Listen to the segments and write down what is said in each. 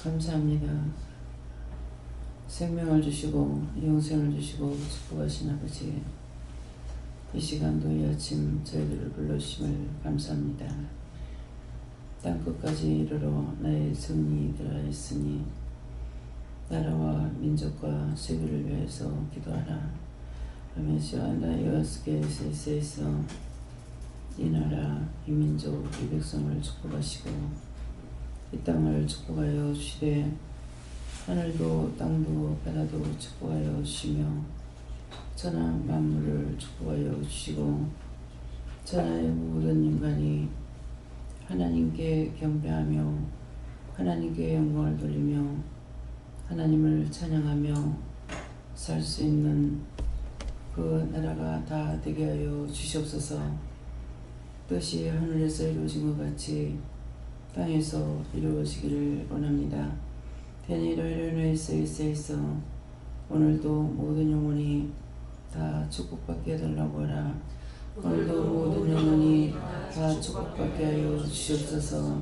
감사합니다. 생명을 주시고 영생을 주시고 축복하신 아버지, 이 시간도 이 아침 저희들을 불러주심을 감사합니다. 땅끝까지 이르러 나의 승리 들어있으니 나라와 민족과 세계를 위해서 기도하라. 하면서 나 여호와께 세세에서 이 나라, 이 민족, 이 백성을 축복하시고 이 땅을 축복하여 주시되 하늘도 땅도 바다도 축복하여 주시며 천하 만물을 축복하여 주시고 천하의 모든 인간이 하나님께 경배하며 하나님께 영광을 돌리며 하나님을 찬양하며 살 수 있는 그 나라가 다 되게 하여 주시옵소서. 뜻이 하늘에서 이루어진 것 같이 땅에서 이루어지기를 원합니다. 대니로이로이세이세이서 오늘도 모든 영혼이 다 축복받게 해달라고 하라. 오늘도 모든 영혼이 다 축복받게 하여 주시옵소서.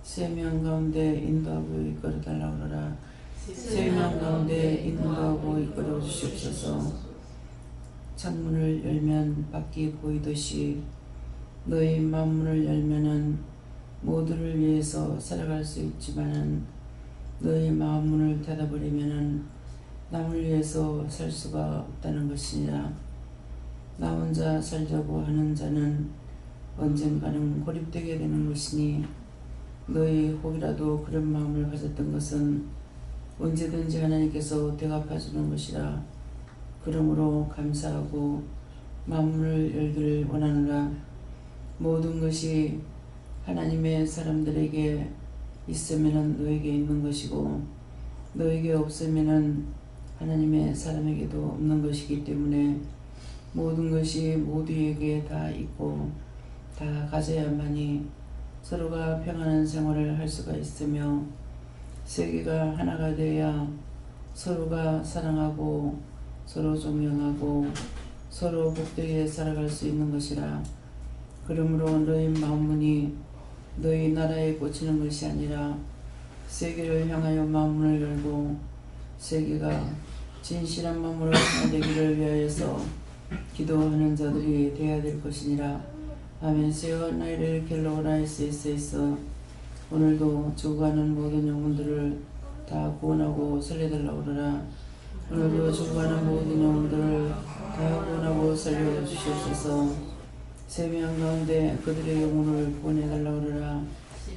세 명 가운데 인도하고 이끌어 달라고 하라. 세 명 가운데 인도하고 이끌어 주시옵소서. 창문을 열면 밖이 보이듯이 너희 마음문을 열면은 모두를 위해서 살아갈 수 있지만은 너희 마음문을 닫아버리면은 남을 위해서 살 수가 없다는 것이니라. 나 혼자 살자고 하는 자는 언젠가는 고립되게 되는 것이니 너희 혹이라도 그런 마음을 가졌던 것은 언제든지 하나님께서 대갚아주는 것이라. 그러므로 감사하고 마음문을 열기를 원하노라. 모든 것이 하나님의 사람들에게 있으면 너에게 있는 것이고 너에게 없으면 하나님의 사람에게도 없는 것이기 때문에 모든 것이 모두에게 다 있고 다 가져야만이 서로가 평안한 생활을 할 수가 있으며 세계가 하나가 되어야 서로가 사랑하고 서로 존경하고 서로 복되게 살아갈 수 있는 것이라. 그러므로 너희 마음문이 너희 나라에 꽂히는 것이 아니라 세계를 향하여 마음문을 열고 세계가 진실한 마음으로 하나 되기를 위하여서 기도하는 자들이 되어야 될 것이니라. 아멘. 세어 나이를 켈로라이스에서 오늘도 죽어가는 모든 영혼들을 다 구원하고 살려달라고 그러라. 오늘도 죽어가는 모든 영혼들을 다 구원하고 살려주시옵소서. 세 명 가운데 그들의 영혼을 구원해달라고 그러라.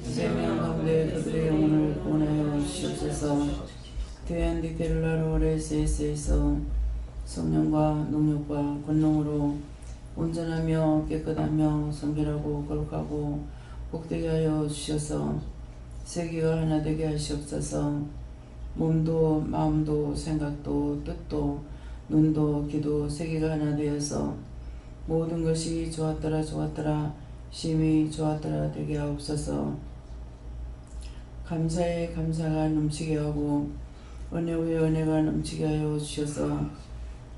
세 명 가운데 그들의 영혼을 구원하여 주시옵소서. 대한디켈라로레스에서 성령과 능력과 권능으로 온전하며 깨끗하며 성결하고 거룩하고 복되게 하여 주셔서 세계가 하나 되게 하시옵소서. 몸도 마음도 생각도 뜻도 눈도 귀도 세계가 하나 되어서 모든 것이 좋았더라 좋았더라 심히 좋았더라 되게 하옵소서. 감사에 감사가 넘치게 하고 은혜 위에 은혜가 넘치게 하여 주셔서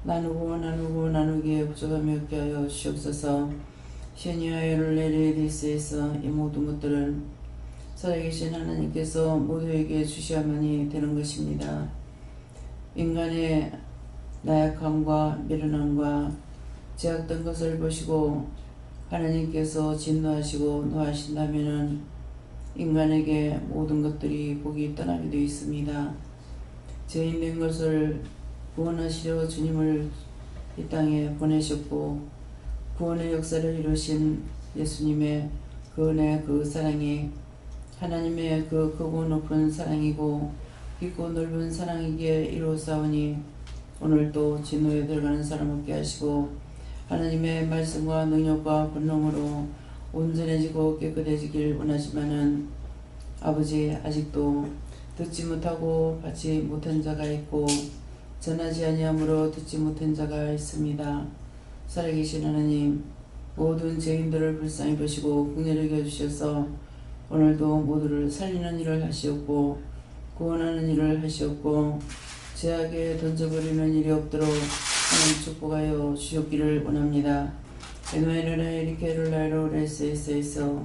나누고 나누기에 부족함이 없게 하여 주시옵소서. 시니아에를 레레디스에서 이 모든 것들은 살아계신 하나님께서 모두에게 주셔야만이 되는 것입니다. 인간의 나약함과 미련함과 제약된 것을 보시고 하나님께서 진노하시고 노하신다면은 인간에게 모든 것들이 복이 떠나게 되어 있습니다. 죄인 된 것을 구원하시려 주님을 이 땅에 보내셨고 구원의 역사를 이루신 예수님의 그 은혜 그 사랑이 하나님의 그 크고 높은 사랑이고 깊고 넓은 사랑이기에 이루어사오니 오늘도 진노에 들어가는 사람 없게 하시고 하나님의 말씀과 능력과 권능으로 온전해지고 깨끗해지길 원하지만은 아버지 아직도 듣지 못하고 받지 못한 자가 있고 전하지 아니함으로 듣지 못한 자가 있습니다. 살아계신 하나님 모든 죄인들을 불쌍히 보시고 긍휼히 여겨주셔서 오늘도 모두를 살리는 일을 하시옵고 구원하는 일을 하시옵고 죄악에 던져버리는 일이 없도록 하나님 축복하여 주셨기를 원합니다. 에노에르라 에리케룰라로 레스에서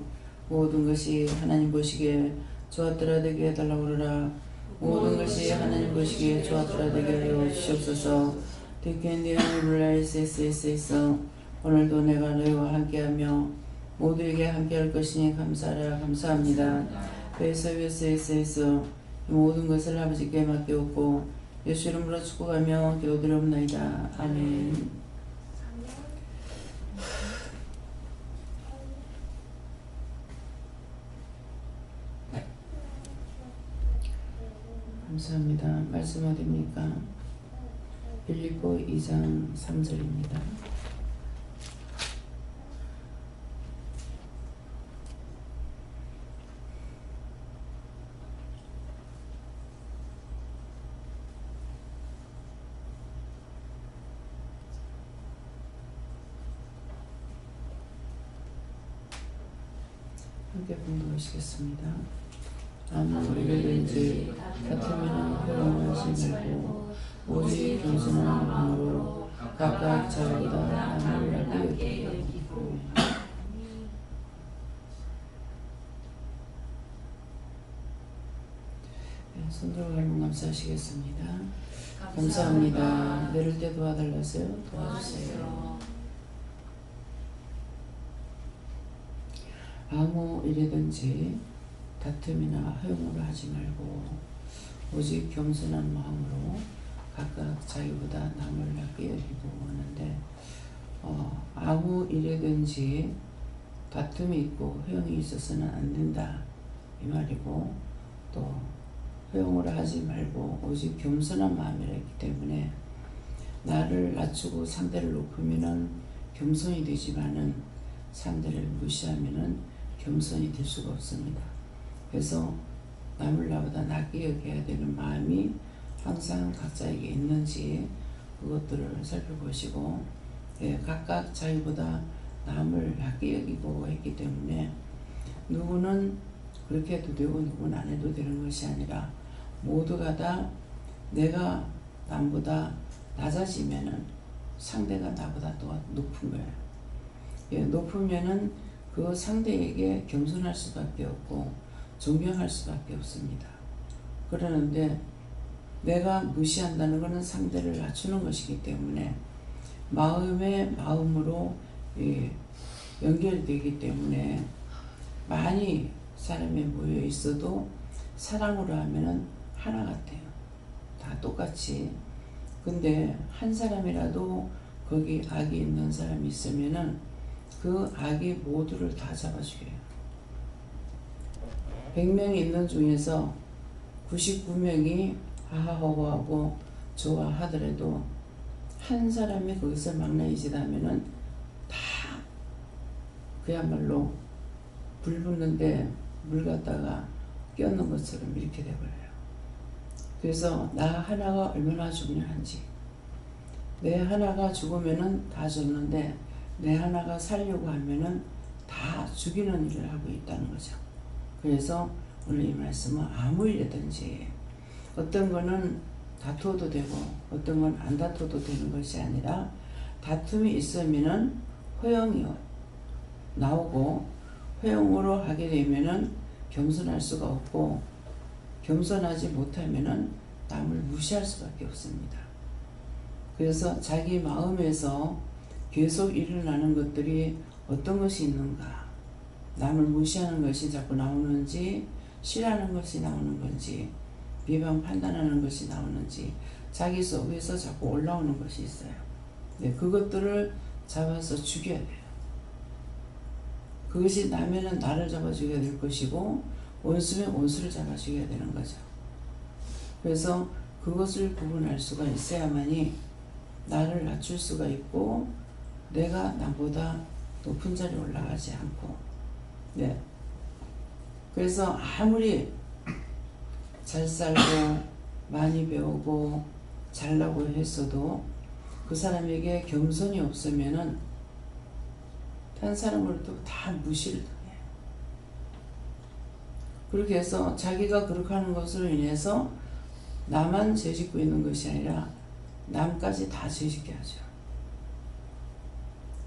모든 것이 하나님 보시기에 좋았더라 되게 해달라고 그러라. 모든 것이 하나님 보시기에 좋았더라 되게 하여 주시옵소서. 디켄디아 블라이세스에서 오늘도 내가 너희와 함께하며 모두에게 함께할 것이니 감사하라. 감사합니다. 베이서베스에서 모든 것을 아버지께 맡겨오고 예수 이름으로 축복하며 기도드리옵나이다. 아멘. 감사합니다. 말씀 어디입니까? 빌립보 2장 3절입니다. 함께 공부하시겠습니다. 아무 일든지 같으면 호령하지 말고 오직 겸손한 마음으로 각각 자기보다 남을 낮게 여기고. 손들어 갈문 감사하시겠습니다. 감사합니다. 내릴 때 도와달라세요. 도와주세요. 아무 일이든지 다툼이나 허용으로 하지 말고 오직 겸손한 마음으로 각각 자기보다 남을 낮게 여기고 하는데 아무 일이든지 다툼이 있고 허용이 있어서는 안 된다 이 말이고, 또 허용으로 하지 말고 오직 겸손한 마음이라 했기 때문에 나를 낮추고 상대를 높이면은 겸손이 되지만은 상대를 무시하면은 겸손이 될 수가 없습니다. 그래서 남을 나보다 낮게 여겨야 되는 마음이 항상 각자에게 있는지 그것들을 살펴보시고, 각각 자기보다 남을 낮게 여기고 했기 때문에 누구는 그렇게 해도 되고 누구는 안 해도 되는 것이 아니라 모두가 다 내가 남보다 낮아지면은 상대가 나보다 또 높은 거예요. 높으면은 그 상대에게 겸손할 수밖에 없고 존경할 수밖에 없습니다. 그러는데 내가 무시한다는 것은 상대를 낮추는 것이기 때문에 마음의 마음으로 연결되기 때문에 많이 사람이 모여 있어도 사랑으로 하면은 하나 같아요. 다 똑같이. 근데 한 사람이라도 거기 악이 있는 사람이 있으면은 그 악이 모두를 다 잡아주게요. 100명이 있는 중에서 99명이 하하호호하고 좋아하더라도 한 사람이 거기서 막내짓하면은 다 그야말로 불 붙는데 물 갖다가 끼얹는 것처럼 이렇게 돼버려요. 그래서 나 하나가 얼마나 중요한지, 내 하나가 죽으면은 다 죽는데 내 하나가 살려고 하면은 다 죽이는 일을 하고 있다는 거죠. 그래서 오늘 이 말씀은 아무 일이든지 어떤 거는 다투어도 되고 어떤 건 안 다투어도 되는 것이 아니라 다툼이 있으면은 허용이 나오고 허용으로 하게 되면은 겸손할 수가 없고 겸손하지 못하면은 남을 무시할 수밖에 없습니다. 그래서 자기 마음에서 계속 일어나는 것들이 어떤 것이 있는가, 남을 무시하는 것이 자꾸 나오는지 싫어하는 것이 나오는 건지 비방 판단하는 것이 나오는지 자기 속에서 자꾸 올라오는 것이 있어요. 네, 그것들을 잡아서 죽여야 돼요. 그것이 나면은 나를 잡아 죽여야 될 것이고 원수면 원수를 잡아 죽여야 되는 거죠. 그래서 그것을 구분할 수가 있어야만이 나를 낮출 수가 있고 내가 남보다 높은 자리에 올라가지 않고, 네. 그래서 아무리 잘 살고 많이 배우고 잘나고 했어도 그 사람에게 겸손이 없으면은 다른 사람을 또 다 무시를 당해요. 그렇게 해서 자기가 그렇게 하는 것으로 인해서 나만 죄짓고 있는 것이 아니라 남까지 다 죄짓게 하죠.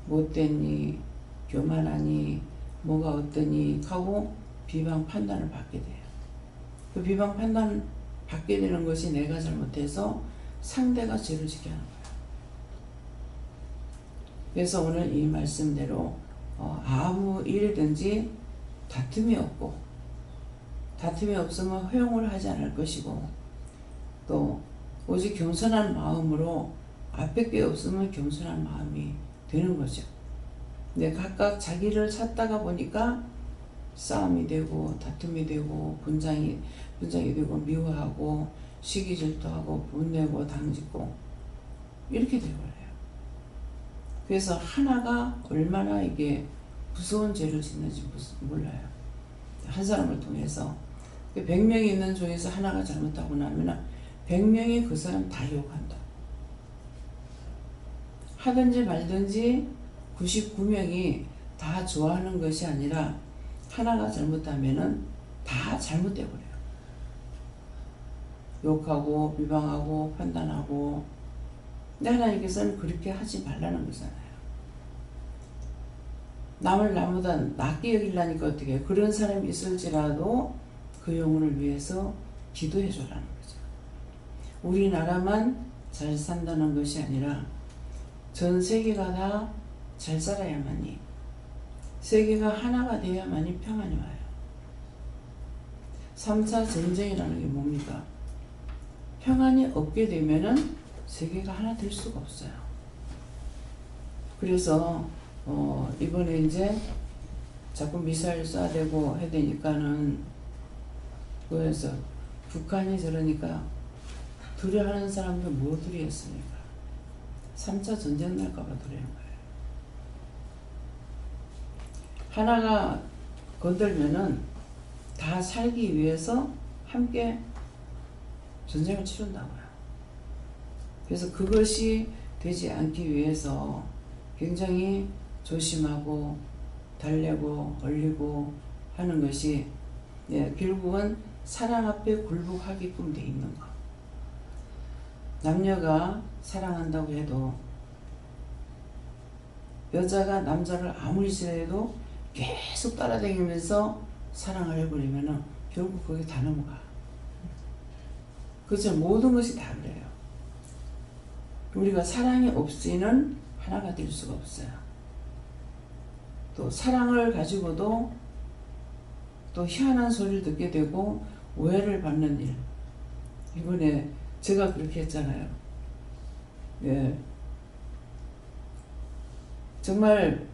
못됐니, 교만하니, 뭐가 어떠니 하고 비방 판단을 받게 돼요. 그 비방 판단 받게 되는 것이 내가 잘못해서 상대가 죄를 지게 하는 거예요. 그래서 오늘 이 말씀대로 아무 일이든지 다툼이 없고, 다툼이 없으면 허용을 하지 않을 것이고, 또 오직 겸손한 마음으로 앞에 게 없으면 겸손한 마음이 되는 거죠. 근데 각각 자기를 찾다가 보니까 싸움이 되고 다툼이 되고 분장이 되고 미워하고 시기질투하고 분내고 당짓고 이렇게 되어버려요. 그래서 하나가 얼마나 이게 무서운 죄를 짓는지 몰라요. 한 사람을 통해서 100명이 있는 중에서 하나가 잘못하고 나면 100명이 그 사람 다 욕한다. 하든지 말든지 99명이 다 좋아하는 것이 아니라 하나가 잘못하면은 다 잘못돼버려요. 욕하고 비방하고 판단하고. 근데 하나님께서는 그렇게 하지 말라는 거잖아요. 남을 나보다 낫게 여기려니까 어떻게 해요? 그런 사람이 있을지라도 그 영혼을 위해서 기도해 주라는 거죠. 우리나라만 잘 산다는 것이 아니라 전 세계가 다 잘 살아야만이, 세계가 하나가 되어야만이 평안이 와요. 3차 전쟁이라는 게 뭡니까? 평안이 없게 되면은 세계가 하나 될 수가 없어요. 그래서 이번에 이제 자꾸 미사일 쏴대고 해야 되니까는, 그래서 북한이 저러니까 두려워하는 사람들 뭐 두려웠습니까? 3차 전쟁 날까봐 두려운 거예요. 하나가 건들면은 다 살기 위해서 함께 전쟁을 치른다고요. 그래서 그것이 되지 않기 위해서 굉장히 조심하고 달래고 얼리고 하는 것이, 결국은 사랑 앞에 굴복하게끔 돼 있는 거. 남녀가 사랑한다고 해도 여자가 남자를 아무리 싫어해도 계속 따라다니면서 사랑을 해버리면은 결국 거기 다 넘어가. 그렇죠. 모든 것이 다 그래요. 우리가 사랑이 없이는 하나가 될 수가 없어요. 또 사랑을 가지고도 또 희한한 소리를 듣게 되고 오해를 받는 일. 이번에 제가 그렇게 했잖아요. 정말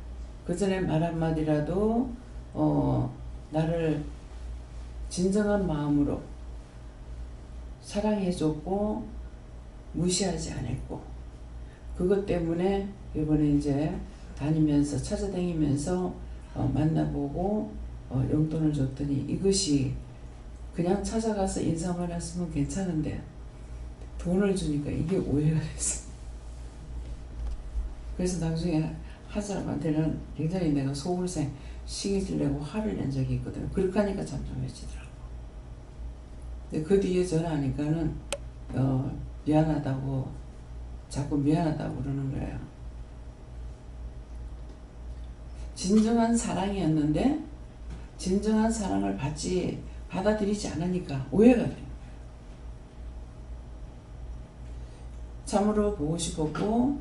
그 전에 말 한마디라도 나를 진정한 마음으로 사랑해줬고 무시하지 않았고, 그것 때문에 이번에 이제 다니면서 찾아다니면서 만나보고 용돈을 줬더니, 이것이 그냥 찾아가서 인사만 했으면 괜찮은데 돈을 주니까 이게 오해가 됐어. 그래서 나중에 한 사람한테는 굉장히 내가 속을 시기질 내고 화를 낸 적이 있거든요. 그렇게 하니까 잠잠해지더라고. 근데 그 뒤에 전화하니까는 미안하다고, 자꾸 미안하다고 그러는 거예요. 진정한 사랑이었는데 진정한 사랑을 받아들이지 않으니까 오해가 돼요. 참으로 보고 싶었고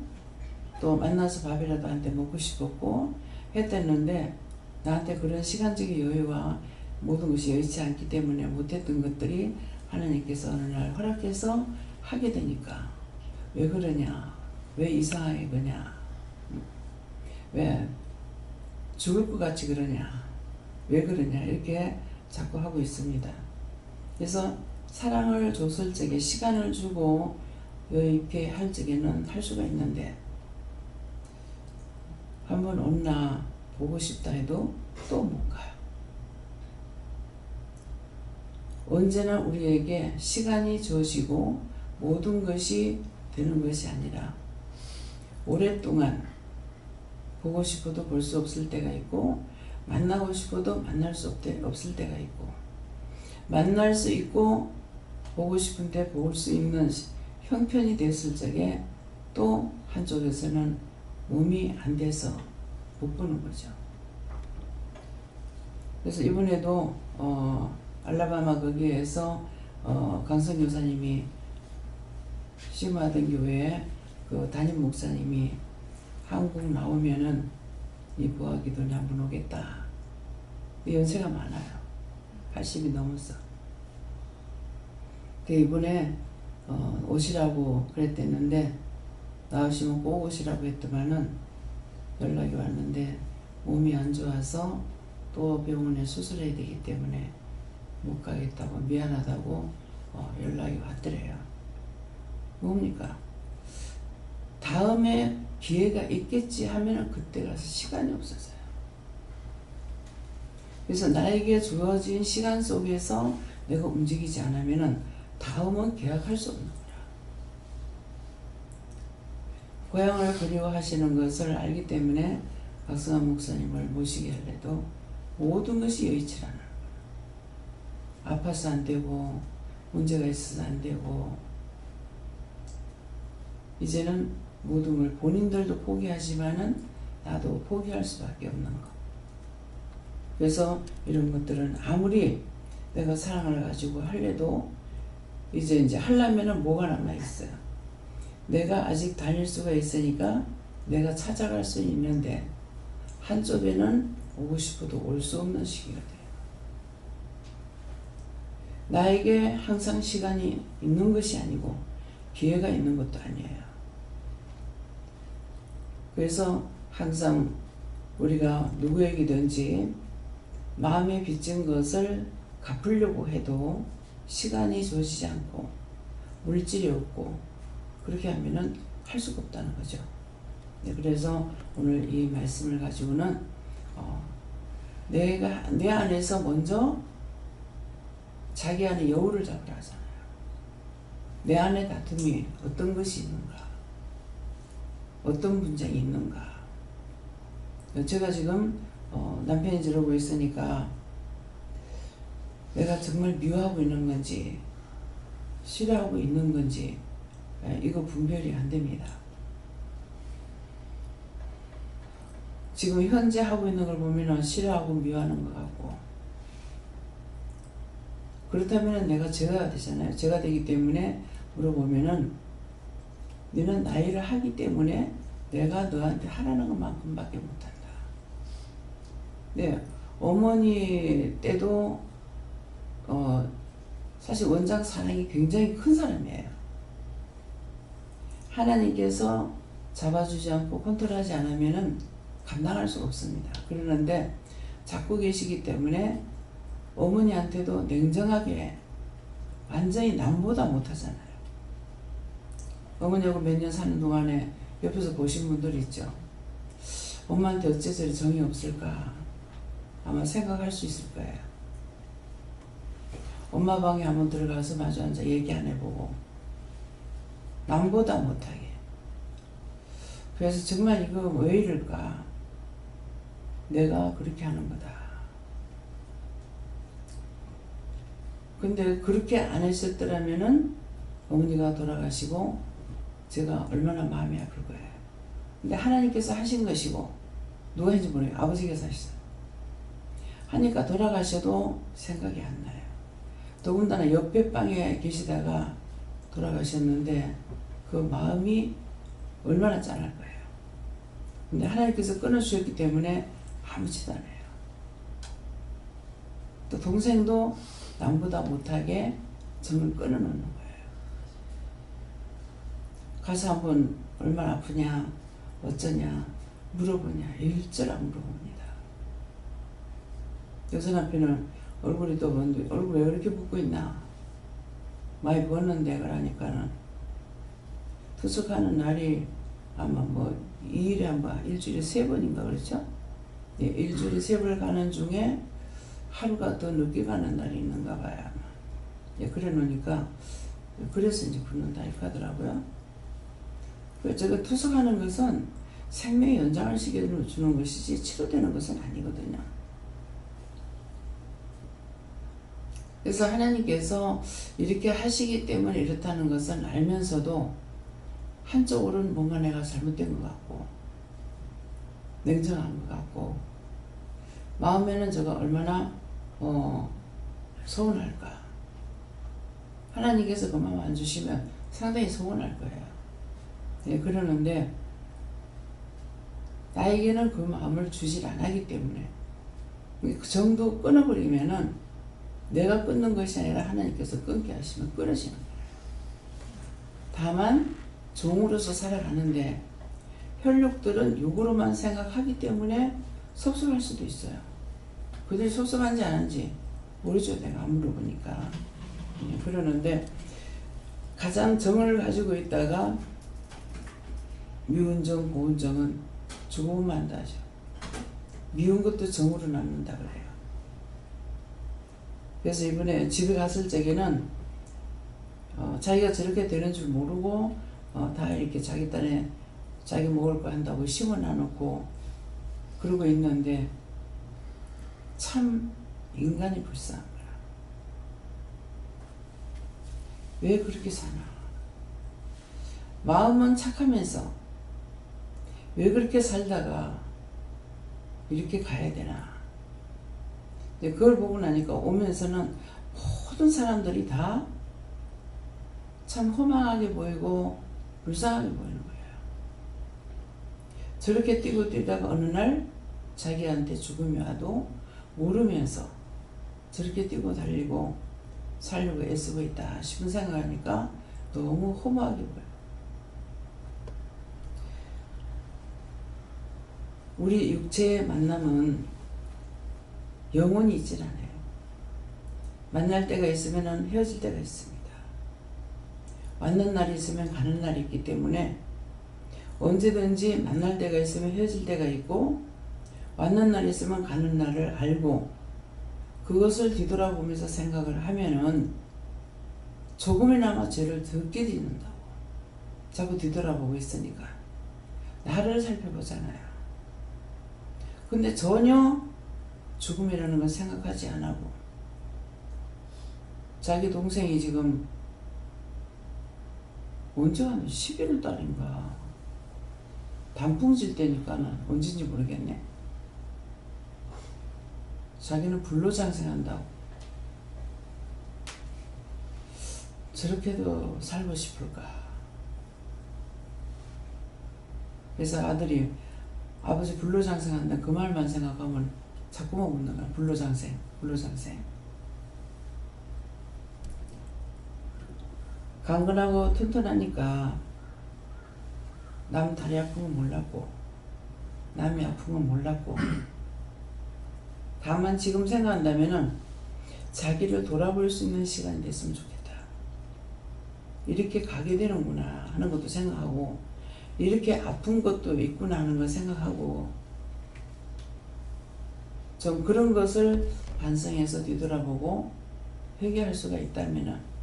또 만나서 밥이라도 한테 먹고 싶었고 했댔는데, 나한테 그런 시간적인 여유와 모든 것이 여의치 않기 때문에 못했던 것들이 하나님께서 어느 날 허락해서 하게 되니까, 왜 그러냐, 왜 이상하게 그러냐, 왜 죽을 것 같이 그러냐, 왜 그러냐, 이렇게 자꾸 하고 있습니다. 그래서 사랑을 줬을 적에, 시간을 주고 여유있게 할 적에는 할 수가 있는데, 한번 온나 보고 싶다 해도 또 못 가요. 언제나 우리에게 시간이 주어지고 모든 것이 되는 것이 아니라, 오랫동안 보고 싶어도 볼 수 없을 때가 있고, 만나고 싶어도 만날 수 없을 때가 있고, 만날 수 있고 보고 싶은데 볼 수 있는 형편이 됐을 적에 또 한쪽에서는 몸이 안 돼서 못 보는 거죠. 그래서 이번에도 알라바마 거기에서 강성 교사님이 심화된 교회에 그 담임 목사님이 한국 나오면은 이 부하기도에 한번 오겠다. 연세가 많아요. 80이 넘었어. 이번에 오시라고 그랬댔는데 나오시면 꼭 오시라고 했더만은 연락이 왔는데 몸이 안 좋아서 또 병원에 수술해야 되기 때문에 못 가겠다고 미안하다고 연락이 왔더래요. 뭡니까? 다음에 기회가 있겠지 하면은 그때 가서 시간이 없어서요. 그래서 나에게 주어진 시간 속에서 내가 움직이지 않으면은 다음은 계약할 수 없는 거야. 고향을 그리워하시는 것을 알기 때문에 박성환 목사님을 모시게 하려도 모든 것이 여의치 않아요. 아파서 안 되고 문제가 있어서 안 되고 이제는 모든 걸 본인들도 포기하지만은 나도 포기할 수밖에 없는 거. 그래서 이런 것들은 아무리 내가 사랑을 가지고 하려도 이제 하려면은 뭐가 남아 있어요. 내가 아직 다닐 수가 있으니까 내가 찾아갈 수 있는데 한쪽에는 오고 싶어도 올 수 없는 시기가 돼요. 나에게 항상 시간이 있는 것이 아니고 기회가 있는 것도 아니에요. 그래서 항상 우리가 누구에게든지 마음에 빚진 것을 갚으려고 해도 시간이 주어지지 않고 물질이 없고 그렇게 하면은 할 수가 없다는 거죠. 네, 그래서 오늘 이 말씀을 가지고는 내 안에서 먼저 자기 안에 여우를 잡으라 하잖아요. 내 안에 다툼이 어떤 것이 있는가? 어떤 분쟁이 있는가? 제가 지금 남편이 저러고 있으니까 내가 정말 미워하고 있는 건지 싫어하고 있는 건지 이거 분별이 안 됩니다. 지금 현재 하고 있는 걸 보면 싫어하고 미워하는 것 같고 그렇다면 내가 제가 되잖아요. 제가 되기 때문에 물어보면은 너는 나이를 하기 때문에 내가 너한테 하라는 것만큼밖에 못한다. 네, 어머니 때도 사실 원장 사랑이 굉장히 큰 사람이에요. 하나님께서 잡아주지 않고 컨트롤하지 않으면은 감당할 수가 없습니다. 그러는데 잡고 계시기 때문에 어머니한테도 냉정하게 완전히 남보다 못하잖아요. 어머니하고 몇 년 사는 동안에 옆에서 보신 분들 있죠. 엄마한테 어째 저리 정이 없을까 아마 생각할 수 있을 거예요. 엄마 방에 한번 들어가서 마주 앉아 얘기 안 해보고 남보다 못하게. 그래서 정말 이거 왜 이럴까? 내가 그렇게 하는 거다. 근데 그렇게 안 했었더라면은 어머니가 돌아가시고 제가 얼마나 마음이 아플 거예요. 근데 하나님께서 하신 것이고 누가 했는지 모르겠어요. 아버지께서 하셨어요. 하니까 돌아가셔도 생각이 안 나요. 더군다나 옆에 방에 계시다가 돌아가셨는데 그 마음이 얼마나 짠할 거예요. 근데 하나님께서 끊어주셨기 때문에 아무지도 않아요. 또 동생도 남보다 못하게 점을 끊어놓는 거예요. 가서 한번 얼마나 아프냐 어쩌냐 물어보냐 일절 안 물어봅니다. 여자 남편은 얼굴이 또 뭔데 얼굴 왜 이렇게 붓고 있나 많이 부었는데 그러니까는 투숙하는 날이 아마 뭐 2일에 한 번 일주일에 3번인가 그렇죠? 예, 일주일에 3번 가는 중에 하루가 더 늦게 가는 날이 있는가 봐요. 예, 그래 놓으니까 그래서 이제 붓는다 이렇게 하더라고요. 제가 투숙하는 것은 생명의 연장을 시켜주는 것이지 치료되는 것은 아니거든요. 그래서 하나님께서 이렇게 하시기 때문에 이렇다는 것은 알면서도 한쪽으로는 뭔가 내가 잘못된 것 같고 냉정한 것 같고 마음에는 제가 얼마나 서운할까? 하나님께서 그 마음 안 주시면 상당히 서운할 거예요. 네, 그러는데 나에게는 그 마음을 주질 않기 때문에 그 정도 끊어버리면은 내가 끊는 것이 아니라 하나님께서 끊게 하시면 끊어지는 거예요. 다만 종으로서 살아가는데 혈육들은 육으로만 생각하기 때문에 섭섭할 수도 있어요. 그들이 섭섭한지 안 한지 모르죠. 내가 안 물어보니까. 그러는데 가장 정을 가지고 있다가 미운 정, 고운 정은 죽으면 한다 하죠. 미운 것도 정으로 남는다 그래요. 그래서 이번에 집에 갔을 적에는 자기가 저렇게 되는 줄 모르고 다 이렇게 자기 딴에 자기 먹을 거 한다고 심어놔놓고 그러고 있는데 참 인간이 불쌍한 거야. 왜 그렇게 사나? 마음은 착하면서 왜 그렇게 살다가 이렇게 가야 되나? 그걸 보고 나니까 오면서는 모든 사람들이 다 참 허망하게 보이고 불쌍하게 보이는 거예요. 저렇게 뛰고 뛰다가 어느 날 자기한테 죽음이 와도 모르면서 저렇게 뛰고 달리고 살려고 애쓰고 있다 싶은 생각하니까 너무 허무하게 보여요. 우리 육체의 만남은 영원히 있질 않아요. 만날 때가 있으면 헤어질 때가 있습니다. 왔는 날이 있으면 가는 날이 있기 때문에 언제든지 만날 때가 있으면 헤어질 때가 있고 왔는 날이 있으면 가는 날을 알고 그것을 뒤돌아보면서 생각을 하면은 조금이나마 죄를 덜게 짓는다고. 자꾸 뒤돌아보고 있으니까 나를 살펴보잖아요. 근데 전혀 죽음이라는 건 생각하지 안 하고 자기 동생이 지금 언제 한 11월 달인가 단풍질 때니까는 언제인지 모르겠네. 자기는 불로장생한다고. 저렇게도 살고 싶을까. 그래서 아들이 아버지 불로장생한다 그 말만 생각하면 자꾸만 웃는 거야. 불로장생, 불로장생. 강건하고 튼튼하니까 남 다리 아픈 건 몰랐고 남이 아픈 건 몰랐고 다만 지금 생각한다면은 자기를 돌아볼 수 있는 시간이 됐으면 좋겠다. 이렇게 가게 되는구나 하는 것도 생각하고 이렇게 아픈 것도 있구나 하는 걸 생각하고 좀 그런 것을 반성해서 뒤돌아보고 회개할 수가 있다면은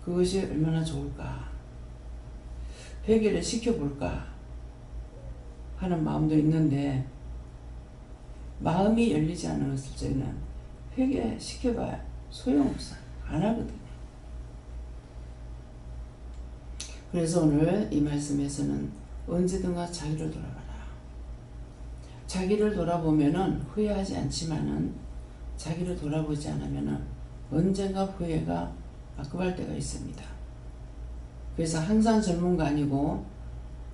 그것이 얼마나 좋을까. 회개를 시켜볼까 하는 마음도 있는데 마음이 열리지 않았을 때는 회개시켜봐야 소용없어. 안 하거든요. 그래서 오늘 이 말씀에서는 언제든가 자기를 돌아봐라. 자기를 돌아보면은 후회하지 않지만은 자기를 돌아보지 않으면은 언젠가 후회가 막급할 때가 있습니다. 그래서 항상 젊은 거 아니고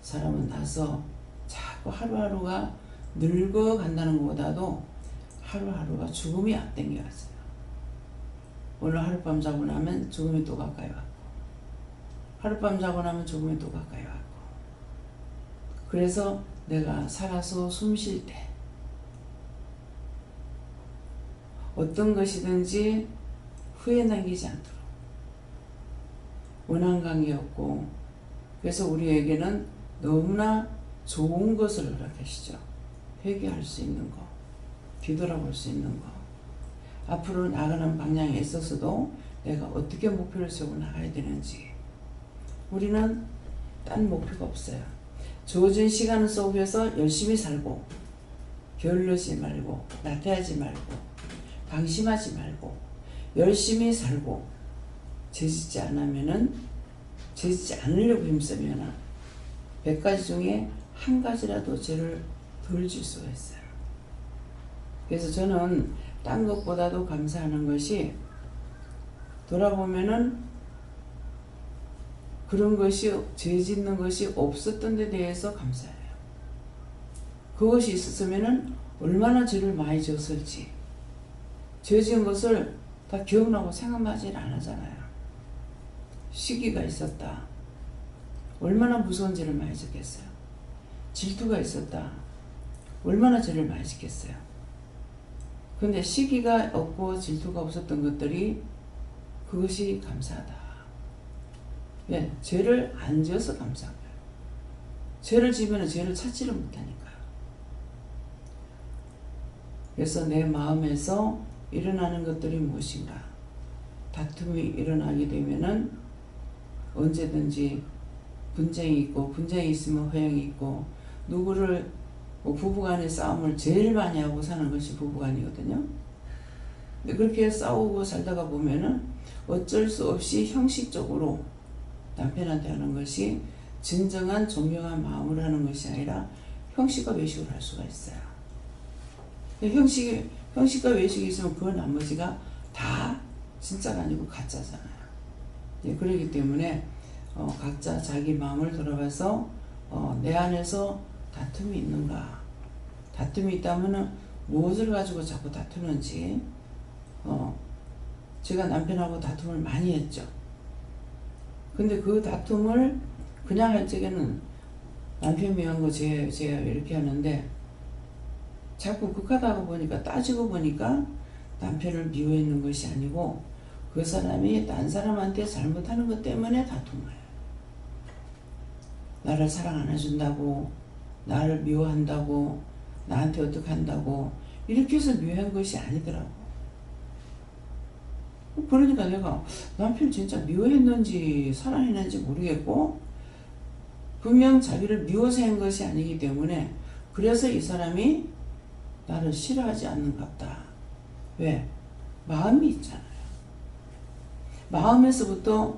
사람은 나서 자꾸 하루하루가 늙어간다는 것보다도 하루하루가 죽음이 앞당겨왔어요. 오늘 하룻밤 자고 나면 죽음이 또 가까이 왔고 하룻밤 자고 나면 죽음이 또 가까이 왔고 그래서 내가 살아서 숨 쉴 때 어떤 것이든지 후회 남기지 않도록 원한관계 없고 그래서 우리에게는 너무나 좋은 것을 허락하시죠. 회개할 수 있는 거, 뒤돌아볼 수 있는 거, 앞으로 나가는 방향에 있어서도 내가 어떻게 목표를 세우고 나가야 되는지 우리는 딴 목표가 없어요. 주어진 시간 속에서 열심히 살고 게을르지 말고 나태하지 말고 방심하지 말고 열심히 살고 죄짓지 않으려고 힘쓰면 100가지 중에 한 가지라도 죄를 덜 질 수가 있어요. 그래서 저는 딴 것보다도 감사하는 것이, 돌아보면은 그런 것이, 죄 짓는 것이 없었던 데 대해서 감사해요. 그것이 있었으면은 얼마나 죄를 많이 지었을지. 죄 지은 것을 다 기억나고 생각나질 않았잖아요. 시기가 있었다. 얼마나 무서운 죄를 많이 짓겠어요. 질투가 있었다. 얼마나 죄를 많이 짓겠어요. 근데 시기가 없고 질투가 없었던 것들이, 그것이 감사하다. 왜? 죄를 안 지어서 감사한 거예요. 죄를 지으면 죄를 찾지를 못하니까. 그래서 내 마음에서 일어나는 것들이 무엇인가? 다툼이 일어나게 되면은 언제든지 분쟁이 있고, 분쟁이 있으면 화형이 있고, 누구를 부부간의 싸움을 제일 많이 하고 사는 것이 부부간이거든요. 근데 그렇게 싸우고 살다가 보면은 어쩔 수 없이 형식적으로 남편한테 하는 것이 진정한 존경한 마음으로 하는 것이 아니라 형식과 외식을 할 수가 있어요. 형식과 외식이 있으면 그 나머지가 다 진짜가 아니고 가짜잖아요. 그렇기 때문에 각자 자기 마음을 돌아봐서 내 안에서 다툼이 있는가? 다툼이 있다면 무엇을 가지고 자꾸 다투는지. 제가 남편하고 다툼을 많이 했죠. 근데 그 다툼을 그냥 할 적에는 남편 미워한 거 제가 이렇게 하는데, 자꾸 극하다가 보니까, 따지고 보니까 남편을 미워했는 것이 아니고 그 사람이 딴 사람한테 잘못하는 것 때문에 다툰 거예요. 나를 사랑 안 해준다고, 나를 미워한다고, 나한테 어떻게 한다고, 이렇게 해서 미워한 것이 아니더라고. 그러니까 내가 남편 진짜 미워했는지 사랑했는지 모르겠고, 분명 자기를 미워서 한 것이 아니기 때문에, 그래서 이 사람이 나를 싫어하지 않는갑다. 왜? 마음이 있잖아요. 마음에서부터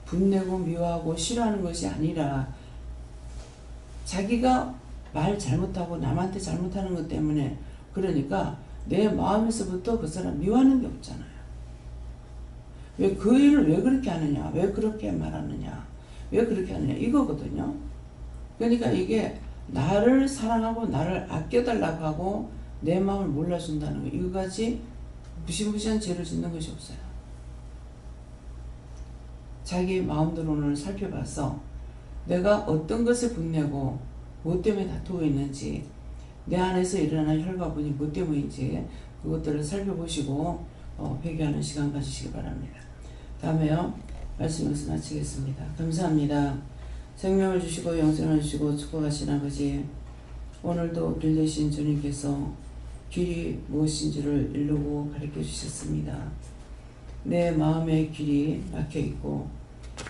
분내고 미워하고 싫어하는 것이 아니라, 자기가 말 잘못하고 남한테 잘못하는 것 때문에, 그러니까 내 마음에서부터 그 사람 미워하는 게 없잖아요. 왜 그 일을 왜 그렇게 하느냐, 왜 그렇게 말하느냐, 왜 그렇게 하느냐, 이거거든요. 그러니까 이게 나를 사랑하고 나를 아껴달라고 하고 내 마음을 몰라준다는 거, 이거까지 무시무시한 죄를 짓는 것이 없어요. 자기 마음대로를 살펴봐서 내가 어떤 것을 분내고 무엇 때문에 다투고 있는지, 내 안에서 일어나는 혈과분이 무엇 때문인지 그것들을 살펴보시고 회개하는 시간 가지시기 바랍니다. 다음에요, 말씀 여기서 마치겠습니다. 감사합니다. 생명을 주시고 영생을 주시고 축복하신 아버지, 오늘도 길 되신 주님께서 길이 무엇인지를 이루고 가르쳐 주셨습니다. 내 마음의 길이 막혀있고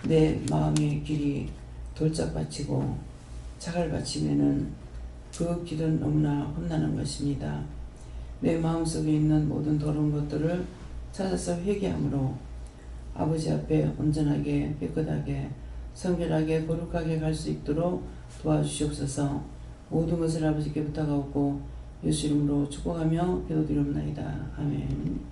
내 마음의 길이 돌짝받치고 자갈받치면은 그 길은 너무나 험난한 것입니다. 내 마음속에 있는 모든 더러운 것들을 찾아서 회개함으로 아버지 앞에 온전하게 깨끗하게 성결하게 거룩하게 갈 수 있도록 도와주시옵소서. 모든 것을 아버지께 부탁하고 예수 이름으로 축복하며 기도드리옵나이다. 아멘.